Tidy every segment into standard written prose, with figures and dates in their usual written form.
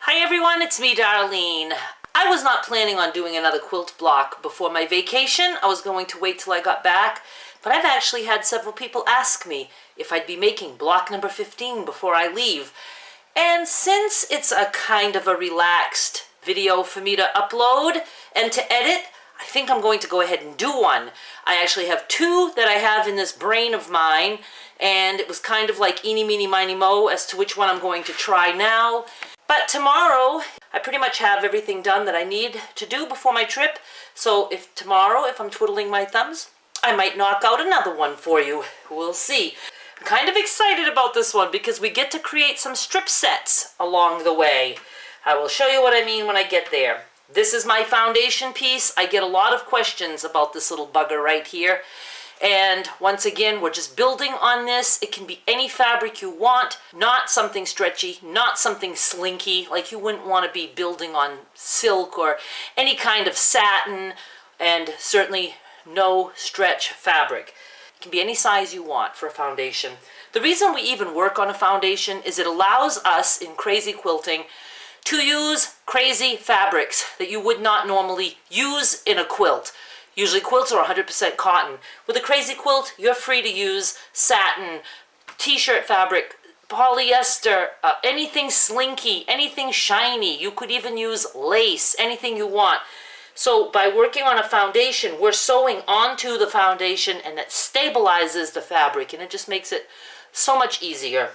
Hi everyone, it's me, Darlene. I was not planning on doing another quilt block before my vacation. I was going to wait till I got back, but I've actually had several people ask me if I'd be making block number 15 before I leave. And since it's a kind of a relaxed video for me to upload and to edit, I think I'm going to go ahead and do one. I actually have two that I have in this brain of mine, and it was kind of like eeny, meeny, miny, mo as to which one I'm going to try now. But tomorrow, I pretty much have everything done that I need to do before my trip. So if tomorrow, if I'm twiddling my thumbs, I might knock out another one for you. We'll see. I'm kind of excited about this one because we get to create some strip sets along the way. I will show you what I mean when I get there. This is my foundation piece. I get a lot of questions about this little bugger right here. And once again, we're just building on this. It can be any fabric you want, not something stretchy, not something slinky, like you wouldn't want to be building on silk or any kind of satin, and certainly no stretch fabric. It can be any size you want for a foundation. The reason we even work on a foundation is it allows us in crazy quilting to use crazy fabrics that you would not normally use in a quilt. Usually quilts are 100% cotton. With a crazy quilt, you're free to use satin, t-shirt fabric, polyester, anything slinky, anything shiny. You could even use lace, anything you want. So by working on a foundation, we're sewing onto the foundation, and that stabilizes the fabric, and it just makes it so much easier.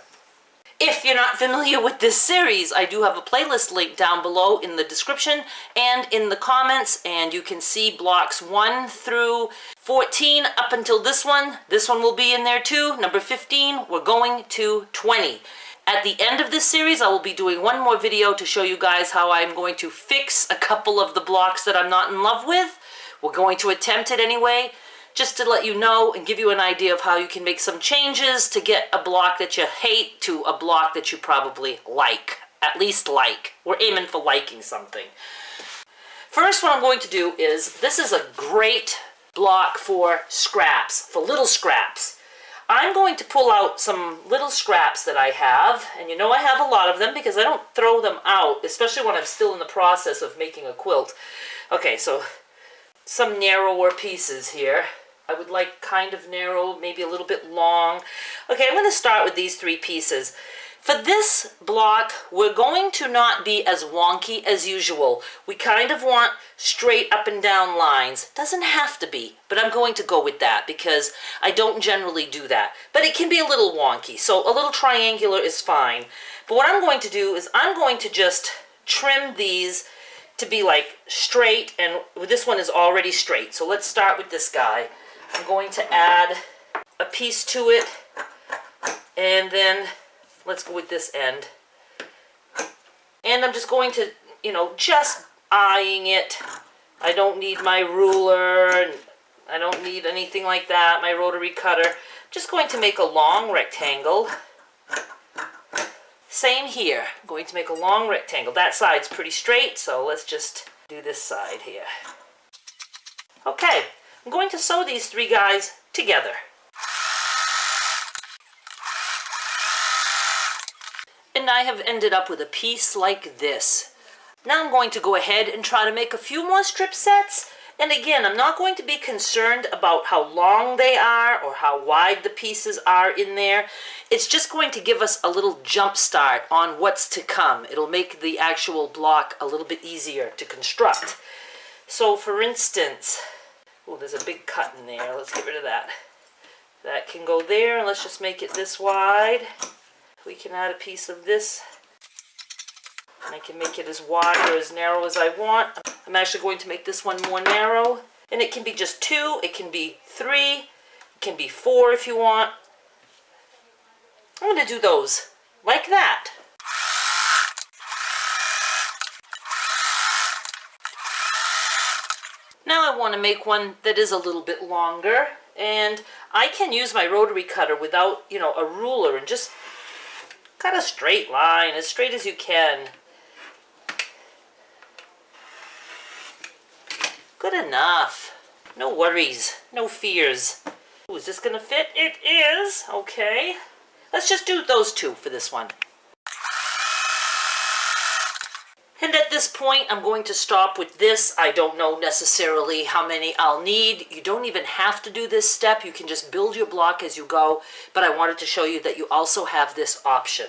If you're not familiar with this series, I do have a playlist link down below in the description and in the comments, and you can see blocks 1 through 14 up until this one. This one will be in there too. Number 15, we're going to 20. At the end of this series, I will be doing one more video to show you guys how I'm going to fix a couple of the blocks that I'm not in love with. We're going to attempt it anyway, just to let you know and give you an idea of how you can make some changes to get a block that you hate to a block that you probably like. At least like. We're aiming for liking something. First, what I'm going to do is, this is a great block for scraps, for little scraps. I'm going to pull out some little scraps that I have, and you know I have a lot of them because I don't throw them out, especially when I'm still in the process of making a quilt. Okay, so some narrower pieces here. I would like kind of narrow, maybe a little bit long. Okay, I'm going to start with these 3 pieces. For this block, we're going to not be as wonky as usual. We kind of want straight up and down lines. Doesn't have to be, but I'm going to go with that because I don't generally do that. But it can be a little wonky, so a little triangular is fine. But what I'm going to do is I'm going to just trim these to be like straight, and this one is already straight. So let's start with this guy. I'm going to add a piece to it, and then let's go with this end. And I'm just going to, just eyeing it. I don't need my ruler, and I don't need anything like that, my rotary cutter. Just going to make a long rectangle. Same here. I'm going to make a long rectangle. That side's pretty straight, so let's just do this side here. Okay, I'm going to sew these 3 guys together. And I have ended up with a piece like this. Now I'm going to go ahead and try to make a few more strip sets. And again, I'm not going to be concerned about how long they are or how wide the pieces are in there. It's just going to give us a little jump start on what's to come. It'll make the actual block a little bit easier to construct. So for instance, oh, there's a big cut in there. Let's get rid of that. That can go there, and let's just make it this wide. We can add a piece of this. And I can make it as wide or as narrow as I want. I'm actually going to make this one more narrow. And it can be just 2, it can be 3, it can be 4 if you want. I'm going to do those like that. Now I want to make one that is a little bit longer. And I can use my rotary cutter without, a ruler, and just cut a straight line, as straight as you can. Good enough. No worries. No fears. Ooh, is this going to fit? It is. Okay. Let's just do those 2 for this one. And at this point, I'm going to stop with this. I don't know necessarily how many I'll need. You don't even have to do this step. You can just build your block as you go. But I wanted to show you that you also have this option.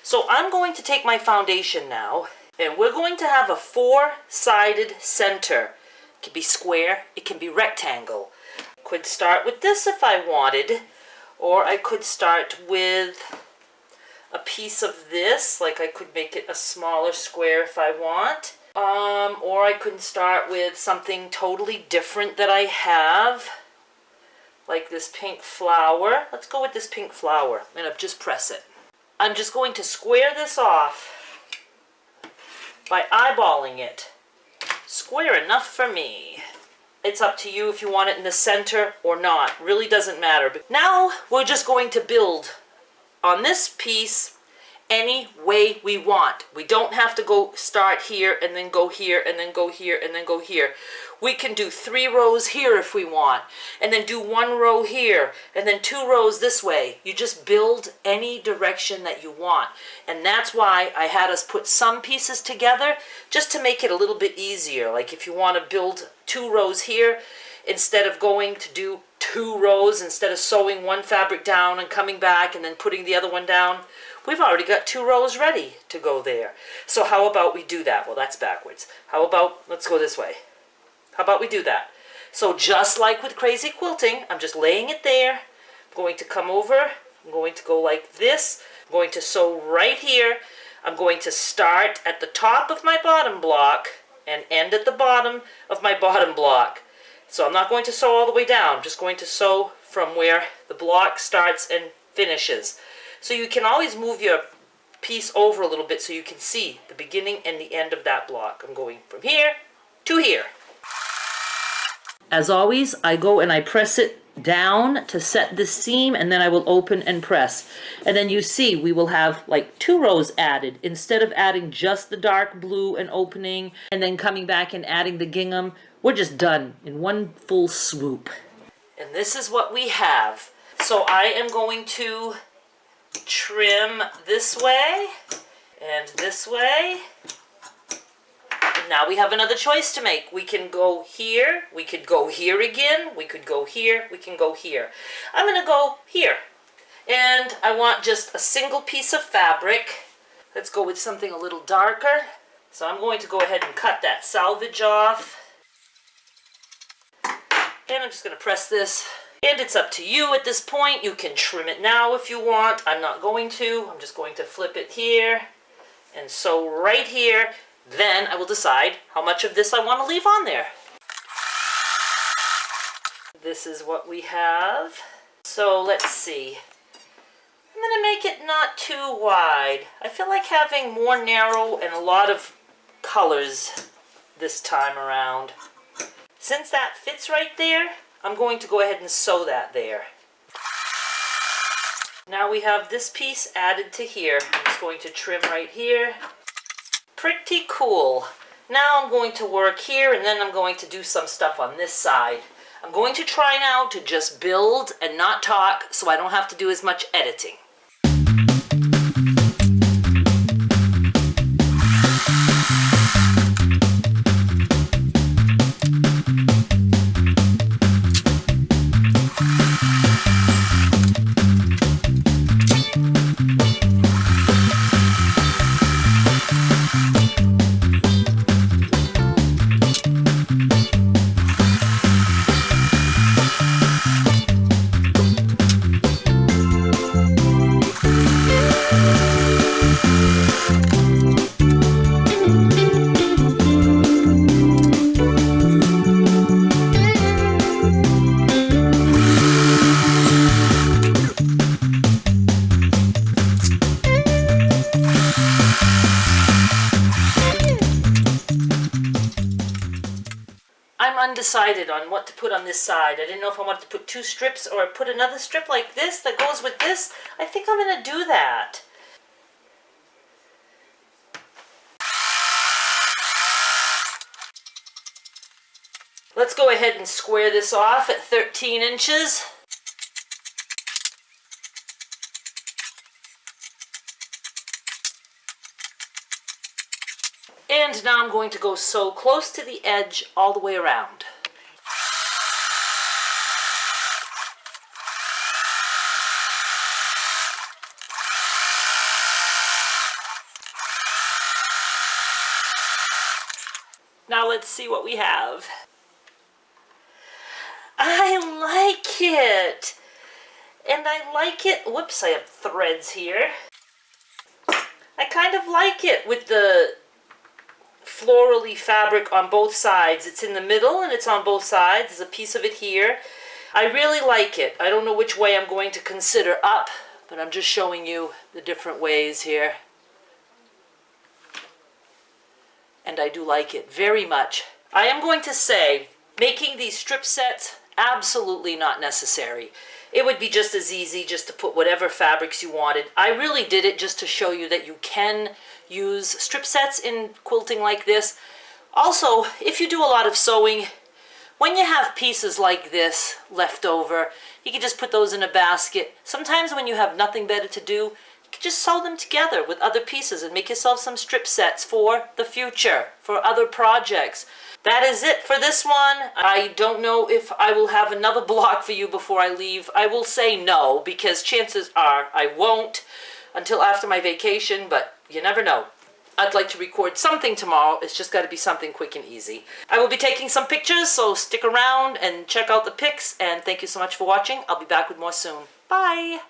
So I'm going to take my foundation now, and we're going to have a four-sided center. It can be square, it can be rectangle. I could start with this if I wanted, or I could start with a piece of this, like I could make it a smaller square if I want. Or I could start with something totally different that I have, like this pink flower. Let's go with this pink flower. I'm going to just press it. I'm just going to square this off by eyeballing it. Square enough for me. It's up to you if you want it in the center or not. Really doesn't matter. But now we're just going to build on this piece any way we want. We don't have to go start here and then go here and then go here and then go here. We can do 3 rows here if we want, and then do 1 row here and then 2 rows this way. You just build any direction that you want. And that's why I had us put some pieces together just to make it a little bit easier. Like if you want to build 2 rows here, instead of going to do 2 rows, instead of sewing one fabric down and coming back and then putting the other one down, we've already got 2 rows ready to go there. So how about we do that? Well, that's backwards. How about, let's go this way. How about we do that? So just like with crazy quilting, I'm just laying it there. I'm going to come over. I'm going to go like this. I'm going to sew right here. I'm going to start at the top of my bottom block and end at the bottom of my bottom block. So I'm not going to sew all the way down. I'm just going to sew from where the block starts and finishes. So you can always move your piece over a little bit so you can see the beginning and the end of that block. I'm going from here to here. As always, I go and I press it down to set this seam, and then I will open and press. And then you see we will have like 2 rows added. Instead of adding just the dark blue and opening and then coming back and adding the gingham, we're just done in one full swoop. And this is what we have. So I am going to trim this way and this way. And now we have another choice to make. We can go here, we could go here again, we could go here, we can go here. I'm going to go here. And I want just a single piece of fabric. Let's go with something a little darker. So I'm going to go ahead and cut that selvage off. And I'm just going to press this. And it's up to you at this point. You can trim it now if you want. I'm not going to. I'm just going to flip it here and sew right here. Then I will decide how much of this I want to leave on there. This is what we have. So let's see. I'm going to make it not too wide. I feel like having more narrow and a lot of colors this time around. Since that fits right there, I'm going to go ahead and sew that there. Now we have this piece added to here. I'm just going to trim right here. Pretty cool. Now I'm going to work here, and then I'm going to do some stuff on this side. I'm going to try now to just build and not talk so I don't have to do as much editing. Undecided on what to put on this side. I didn't know if I wanted to put 2 strips or put another strip like this that goes with this. I think I'm going to do that. Let's go ahead and square this off at 13 inches. And now I'm going to go sew close to the edge all the way around. Now let's see what we have. I like it. And I like it. Whoops, I have threads here. I kind of like it with the florally fabric on both sides. It's in the middle and it's on both sides. There's a piece of it here. I really like it. I don't know which way I'm going to consider up, but I'm just showing you the different ways here. And I do like it very much. I am going to say, making these strip sets, absolutely not necessary. It would be just as easy just to put whatever fabrics you wanted. I really did it just to show you that you can use strip sets in quilting like this. Also, if you do a lot of sewing, when you have pieces like this left over, you can just put those in a basket. Sometimes when you have nothing better to do, you can just sew them together with other pieces and make yourself some strip sets for the future, for other projects. That is it for this one. I don't know if I will have another block for you before I leave. I will say no, because chances are I won't until after my vacation, but you never know. I'd like to record something tomorrow. It's just got to be something quick and easy. I will be taking some pictures, so stick around and check out the pics, and thank you so much for watching. I'll be back with more soon. Bye!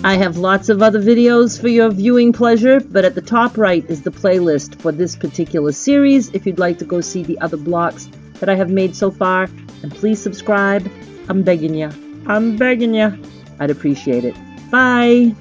I have lots of other videos for your viewing pleasure, but at the top right is the playlist for this particular series if you'd like to go see the other blocks that I have made so far. And please subscribe. I'm begging you. I'd appreciate it. Bye!